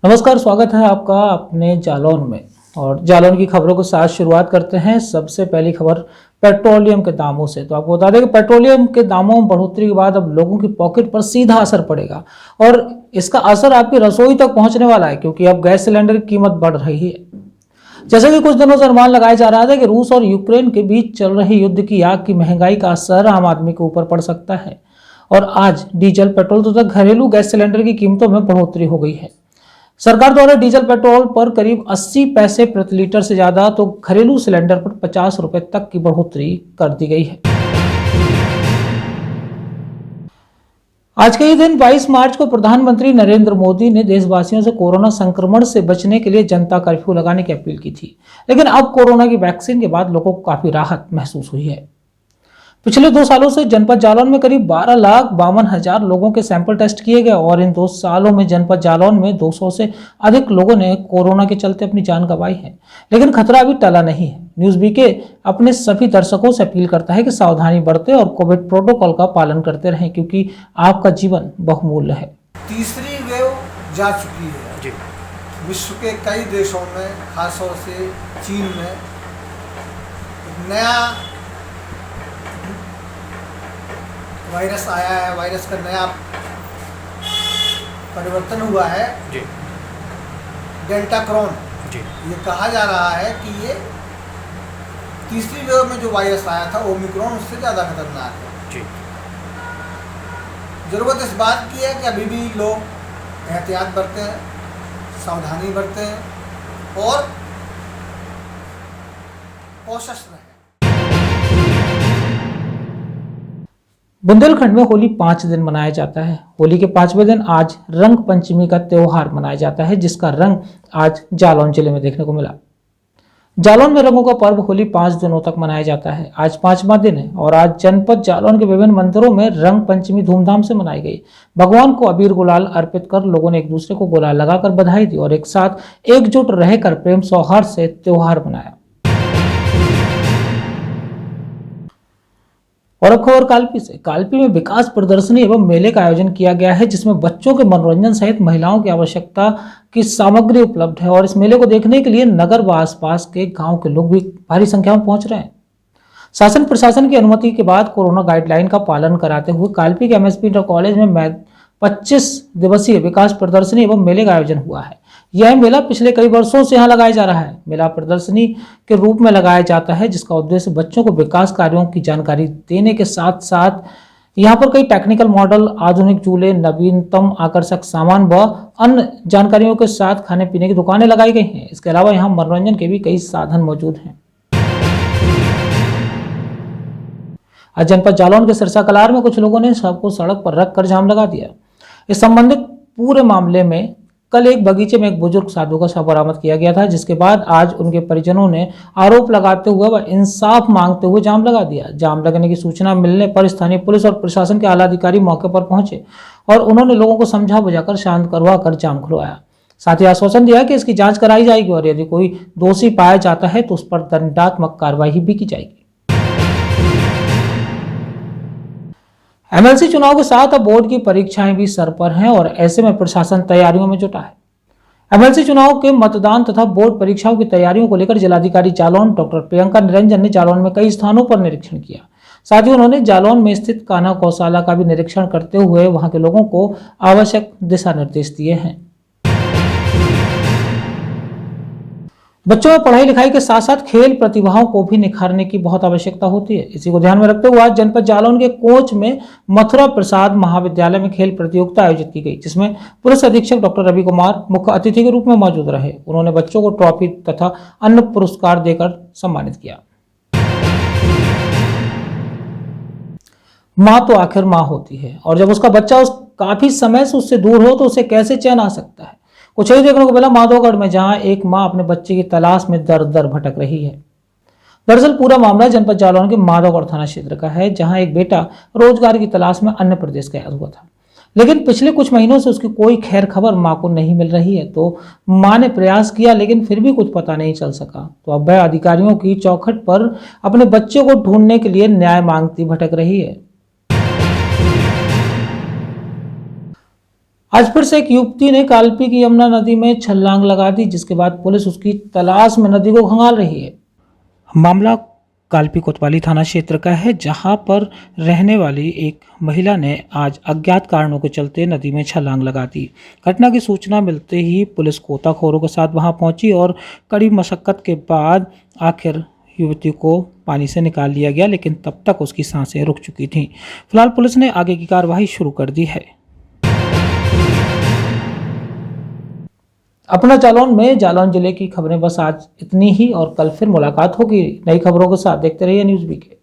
नमस्कार, स्वागत है आपका अपने जालौन में। और जालौन की खबरों के साथ शुरुआत करते हैं। सबसे पहली खबर पेट्रोलियम के दामों से। तो आपको बता दें कि पेट्रोलियम के दामों में बढ़ोतरी के बाद अब लोगों की पॉकेट पर सीधा असर पड़ेगा और इसका असर आपकी रसोई तक पहुंचने वाला है, क्योंकि अब गैस सिलेंडर की कीमत बढ़ रही है। जैसे कि कुछ दिनों से अनुमान लगाया जा रहा था कि रूस और यूक्रेन के बीच चल रही युद्ध की आग की महंगाई का असर आम आदमी के ऊपर पड़ सकता है और आज डीजल, पेट्रोल तथा घरेलू गैस सिलेंडर की कीमतों में बढ़ोतरी हो गई है। सरकार द्वारा डीजल पेट्रोल पर करीब 80 पैसे प्रति लीटर से ज्यादा तो घरेलू सिलेंडर पर 50 रुपए तक की बढ़ोतरी कर दी गई है। आज के ही दिन 22 मार्च को प्रधानमंत्री नरेंद्र मोदी ने देशवासियों से कोरोना संक्रमण से बचने के लिए जनता कर्फ्यू लगाने की अपील की थी, लेकिन अब कोरोना की वैक्सीन के बाद लोगों को काफी राहत महसूस हुई है। पिछले 2 सालों से जनपद जालौन में करीब 12,52,000 लोगों के सैंपल टेस्ट किए गए और इन 2 सालों में जनपद जालौन में 200 से अधिक लोगों ने कोरोना के चलते अपनी जान गंवाई है, लेकिन खतरा अभी टला नहीं है। न्यूज़ बीके अपने सभी दर्शकों से अपील करता है कि सावधानी बरतें और कोविड प्रोटोकॉल का पालन करते रहें, क्योंकि आपका जीवन बहुमूल्य है। तीसरी वेव जा चुकी है जी। विश्व के कई देशों में, खासतौर से चीन में नया वायरस आया है। वायरस का नया परिवर्तन हुआ है जी। डेल्टा क्रॉन जी। ये कहा जा रहा है कि ये तीसरी वेव में जो वायरस आया था ओमिक्रॉन उससे ज़्यादा खतरनाक है जी। ज़रूरत इस बात की है कि अभी भी लोग एहतियात बरतें, सावधानी बरतें और कॉशस रहें। बुंदेलखंड में होली 5 दिन मनाया जाता है। होली के 5वें दिन आज रंग पंचमी का त्योहार मनाया जाता है, जिसका रंग आज जालौन जिले में देखने को मिला। जालौन में रंगों का पर्व होली 5 दिनों तक मनाया जाता है। आज 5वां दिन है और आज जनपद जालौन के विभिन्न मंदिरों में रंग पंचमी धूमधाम से मनाई गई। भगवान को अबीर गुलाल अर्पित कर लोगों ने एक दूसरे को गुलाल लगाकर बधाई दी और एक साथ एकजुट रहकर प्रेम सौहार्द से त्योहार मनाया। और अब खबर काल्पी से। काल्पी में विकास प्रदर्शनी एवं मेले का आयोजन किया गया है, जिसमें बच्चों के मनोरंजन सहित महिलाओं की आवश्यकता की सामग्री उपलब्ध है और इस मेले को देखने के लिए नगर व आसपास के गांव के लोग भी भारी संख्या में पहुंच रहे हैं। शासन प्रशासन की अनुमति के बाद कोरोना गाइडलाइन का पालन कराते हुए काल्पी के एमएसपी इंटर कॉलेज में 25 दिवसीय विकास प्रदर्शनी एवं मेले का आयोजन हुआ है। यह मेला पिछले कई वर्षों से यहाँ लगाया जा रहा है। मेला प्रदर्शनी के रूप में लगाया जाता है, जिसका उद्देश्य बच्चों को विकास कार्यों की जानकारी देने के साथ साथ यहाँ पर कई टेक्निकल मॉडल, आधुनिक झूले, नवीनतम आकर्षक सामान व अन्य जानकारियों के साथ खाने पीने की दुकानें लगाई गई हैं। इसके अलावा यहाँ मनोरंजन के भी कई साधन मौजूद हैं। आज जनपद जालौन के सिरसा कलार में कुछ लोगों ने सबको सड़क पर रखकर जाम लगा दिया। इस संबंधित पूरे मामले में कल एक बगीचे में एक बुजुर्ग साधु का शव बरामद किया गया था, जिसके बाद आज उनके परिजनों ने आरोप लगाते हुए व इंसाफ मांगते हुए जाम लगा दिया। जाम लगने की सूचना मिलने पर स्थानीय पुलिस और प्रशासन के आला अधिकारी मौके पर पहुंचे और उन्होंने लोगों को समझा बुझाकर शांत करवा कर जाम खुलवाया। साथ ही आश्वासन दिया कि इसकी जांच कराई जाएगी और यदि कोई दोषी पाया जाता है तो उस पर दंडात्मक कार्रवाई भी की जाएगी। एमएलसी चुनाव के साथ अब बोर्ड की परीक्षाएं भी सर पर हैं और ऐसे में प्रशासन तैयारियों में जुटा है। एमएलसी चुनाव के मतदान तथा बोर्ड परीक्षाओं की तैयारियों को लेकर जिलाधिकारी जालौन डॉक्टर प्रियंका निरंजन ने जालौन में कई स्थानों पर निरीक्षण किया। साथ ही उन्होंने जालौन में स्थित कान्हा गौशाला का भी निरीक्षण करते हुए वहां के लोगों को आवश्यक दिशा निर्देश दिए हैं। बच्चों में पढ़ाई लिखाई के साथ साथ खेल प्रतिभाओं को भी निखारने की बहुत आवश्यकता होती है। इसी को ध्यान में रखते हुए आज जनपद जालौन के कोच में मथुरा प्रसाद महाविद्यालय में खेल प्रतियोगिता आयोजित की गई, जिसमें पुलिस अधीक्षक डॉक्टर रवि कुमार मुख्य अतिथि के रूप में मौजूद रहे। उन्होंने बच्चों को ट्रॉफी तथा अन्य पुरस्कार देकर सम्मानित किया। माँ तो आखिर माँ होती है और जब उसका बच्चा काफी समय से उससे दूर हो तो उसे कैसे चैन आ सकता है। कुछ ही देखने को मिला माधोगढ़ में, जहां एक मां अपने बच्चे की तलाश में दर दर भटक रही है। दरअसल पूरा मामला जनपद जालौन के माधोगढ़ थाना क्षेत्र का है, जहां एक बेटा रोजगार की तलाश में अन्य प्रदेश गया हुआ था, लेकिन पिछले कुछ महीनों से उसकी कोई खैर खबर मां को नहीं मिल रही है। तो मां ने प्रयास किया लेकिन फिर भी कुछ पता नहीं चल सका। तो अब वह अधिकारियों की चौखट पर अपने बच्चे को ढूंढने के लिए न्याय मांगती भटक रही है। आज फिर से एक युवती ने कालपी की यमुना नदी में छलांग लगा दी, जिसके बाद पुलिस उसकी तलाश में नदी को खंगाल रही है। मामला कालपी कोतवाली थाना क्षेत्र का है, जहां पर रहने वाली एक महिला ने आज अज्ञात कारणों के चलते नदी में छलांग लगा दी। घटना की सूचना मिलते ही पुलिस गोताखोरों के साथ वहां पहुंची और कड़ी मशक्कत के बाद आखिर युवती को पानी से निकाल लिया गया, लेकिन तब तक उसकी सांसें रुक चुकी थीं। फिलहाल पुलिस ने आगे की कार्रवाई शुरू कर दी है। अपना जालौन में जालौन जिले की खबरें बस आज इतनी ही, और कल फिर मुलाकात होगी नई खबरों के साथ। देखते रहिए न्यूज़ बीके।